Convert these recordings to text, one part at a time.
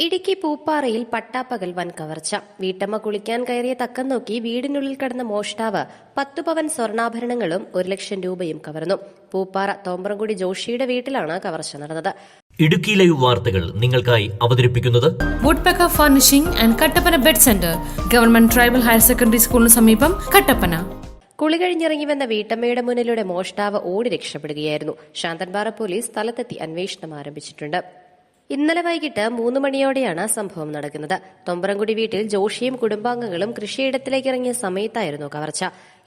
ഇടുക്കി പൂപ്പാറയിൽ പട്ടാപ്പകൽ വൻ കവർച്ച. വീട്ടമ്മ കുളിക്കാൻ കയറിയ തക്കം നോക്കി വീടിനുള്ളിൽ കടന്ന മോഷ്ടാവ് 10 പവൻ സ്വർണ്ണാഭരണങ്ങളും 1 ലക്ഷം രൂപയും കവർന്നു. പൂപ്പാറ തോമ്പ്രംകുടി ജോഷിയുടെ വീട്ടിലാണ് കവർച്ച നടന്നത്. ഇടുക്കി ലൈവ് വാർത്തകൾ നിങ്ങൾക്കായി അവതരിപ്പിക്കുന്നത് woodpecker furnishing and Kattappana bed centre, government tribal higher secondary സ്കൂളിന് സമീപം, കട്ടപ്പന. കുളി കഴിഞ്ഞിറങ്ങി വന്ന വീട്ടമ്മയുടെ മുന്നിലൂടെ മോഷ്ടാവ് ഓടി രക്ഷപ്പെടുകയായിരുന്നു. ശാന്തൻപാറ പോലീസ് സ്ഥലത്തെത്തി അന്വേഷണം ആരംഭിച്ചിട്ടുണ്ട്. ഇന്നലെ വൈകിട്ട് 3 മണിയോടെയാണ് സംഭവം നടക്കുന്നത്. തൊമ്പ്രംകുടി വീട്ടിൽ ജോഷിയും കുടുംബാംഗങ്ങളും കൃഷിയിടത്തിലേക്ക് ഇറങ്ങിയ സമയത്തായിരുന്നു കവർച്ച.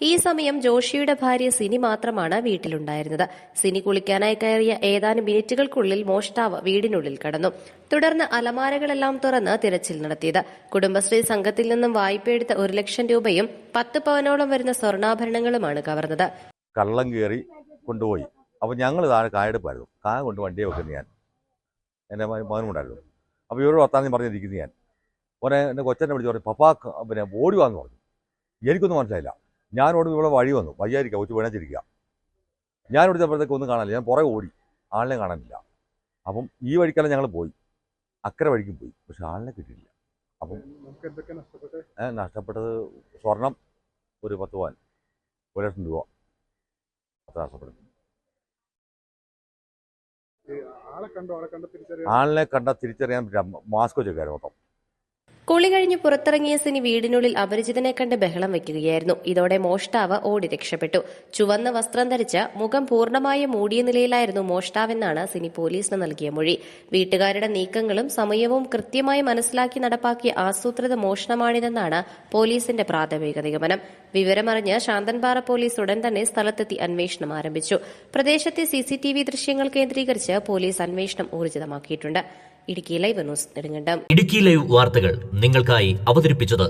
ഈ സമയം ജോഷിയുടെ ഭാര്യ സിനി മാത്രമാണ് വീട്ടിലുണ്ടായിരുന്നത്. സിനി കുളിക്കാനായി കയറിയ ഏതാനും മിനിറ്റുകൾക്കുള്ളിൽ മോഷ്ടാവ് വീടിനുള്ളിൽ കടന്നു. തുടർന്ന് അലമാരകളെല്ലാം തുറന്ന് തിരച്ചിൽ നടത്തിയത്. കുടുംബശ്രീ സംഘത്തിൽ നിന്നും വായ്പയെടുത്ത 1 ലക്ഷം രൂപയും 10 പവനോളം വരുന്ന സ്വർണ്ണാഭരണങ്ങളുമാണ് കവർന്നത്. കള്ളം കയറി കൊണ്ടുപോയി. അപ്പോൾ ഞങ്ങൾ താഴെ കായെടുപ്പായിരുന്നു. കായ കൊണ്ട് വണ്ടിയെ വെക്കുന്നത് ഞാൻ, എൻ്റെ മകനുണ്ടായിരുന്നു. അപ്പോൾ ഇവരോട് വർത്താനം പറഞ്ഞിരിക്കുന്നത് ഞാൻ. ഓനെ എൻ്റെ കൊച്ചനെ വിളിച്ച് പറഞ്ഞു, പപ്പാ പിന്നെ ഓടി വന്നു പറഞ്ഞു. എനിക്കൊന്നും മനസ്സിലായില്ല. ഞാനോട് ഇവിടെ വഴി വന്നു, വയ്യായിരിക്കുക, കൊച്ചു വീണച്ചിരിക്കുക. ഞാൻ ഓടിച്ചപ്പോഴത്തേക്ക് ഒന്നും കാണാനില്ല. ഞാൻ പുറകെ ഓടി, ആളിനെ കാണാനില്ല. അപ്പം ഈ വഴിക്കെല്ലാം ഞങ്ങൾ പോയി, അക്കരെ വഴിക്കും പോയി, പക്ഷെ ആളിനെ കിട്ടിയില്ല. അപ്പം നഷ്ടപ്പെട്ടത് സ്വർണം ഒരു 10 പവൻ, 1 ലക്ഷം രൂപ അത്ര നഷ്ടപ്പെട്ടു. ആളിനെ കണ്ട തിരിച്ചറിയാൻ മാസ്ക് വെച്ചേക്കായിരുന്നു മൊത്തം. കുളി കഴിഞ്ഞ് പുറത്തിറങ്ങിയ സിനി വീടിനുള്ളിൽ അപരിചിതനെ കണ്ട് ബഹളം വയ്ക്കുകയായിരുന്നു. ഇതോടെ മോഷ്ടാവ് ഓടി രക്ഷപ്പെട്ടു. ചുവന്ന വസ്ത്രം ധരിച്ച് മുഖം പൂർണ്ണമായും മൂടിയ നിലയിലായിരുന്നു മോഷ്ടാവെന്നാണ് സിനി പോലീസിന് നൽകിയ മൊഴി. വീട്ടുകാരുടെ നീക്കങ്ങളും സമയവും കൃത്യമായി മനസ്സിലാക്കി നടപ്പാക്കിയ ആസൂത്രിത മോഷണമാണിതെന്നാണ് പോലീസിന്റെ പ്രാഥമിക നിഗമനം. വിവരമറിഞ്ഞ് ശാന്തൻപാറ പോലീസ് ഉടൻ തന്നെ സ്ഥലത്തെത്തി അന്വേഷണം ആരംഭിച്ചു. പ്രദേശത്തെ CCTV ദൃശ്യങ്ങൾ കേന്ദ്രീകരിച്ച് പോലീസ് അന്വേഷണം ഊർജിതമാക്കിയിട്ടുണ്ട്. Idukki live news Nedumkandam. Idukki live വാർത്തകൾ നിങ്ങൾക്കായി അവതരിപ്പിച്ചത്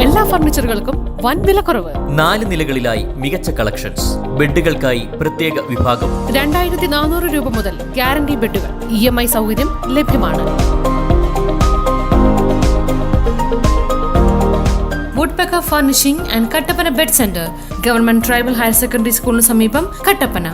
എല്ലാ ഫർണിച്ചറുകൾക്കും വൻ വിലക്കുറവ്. 4 നിലകളിലായി മികച്ച കളക്ഷൻസ്. ബെഡുകൾക്കായി പ്രത്യേക വിഭാഗം. 2400 രൂപ മുതൽ ഗ്യാരണ്ടി ബെഡുകൾ. EMI സൗകര്യം ലഭ്യമാണ്. Woodpecker furnishing and Kattappana bed centre, government tribal higher secondary സ്കൂളിന് സമീപം, കട്ടപ്പന.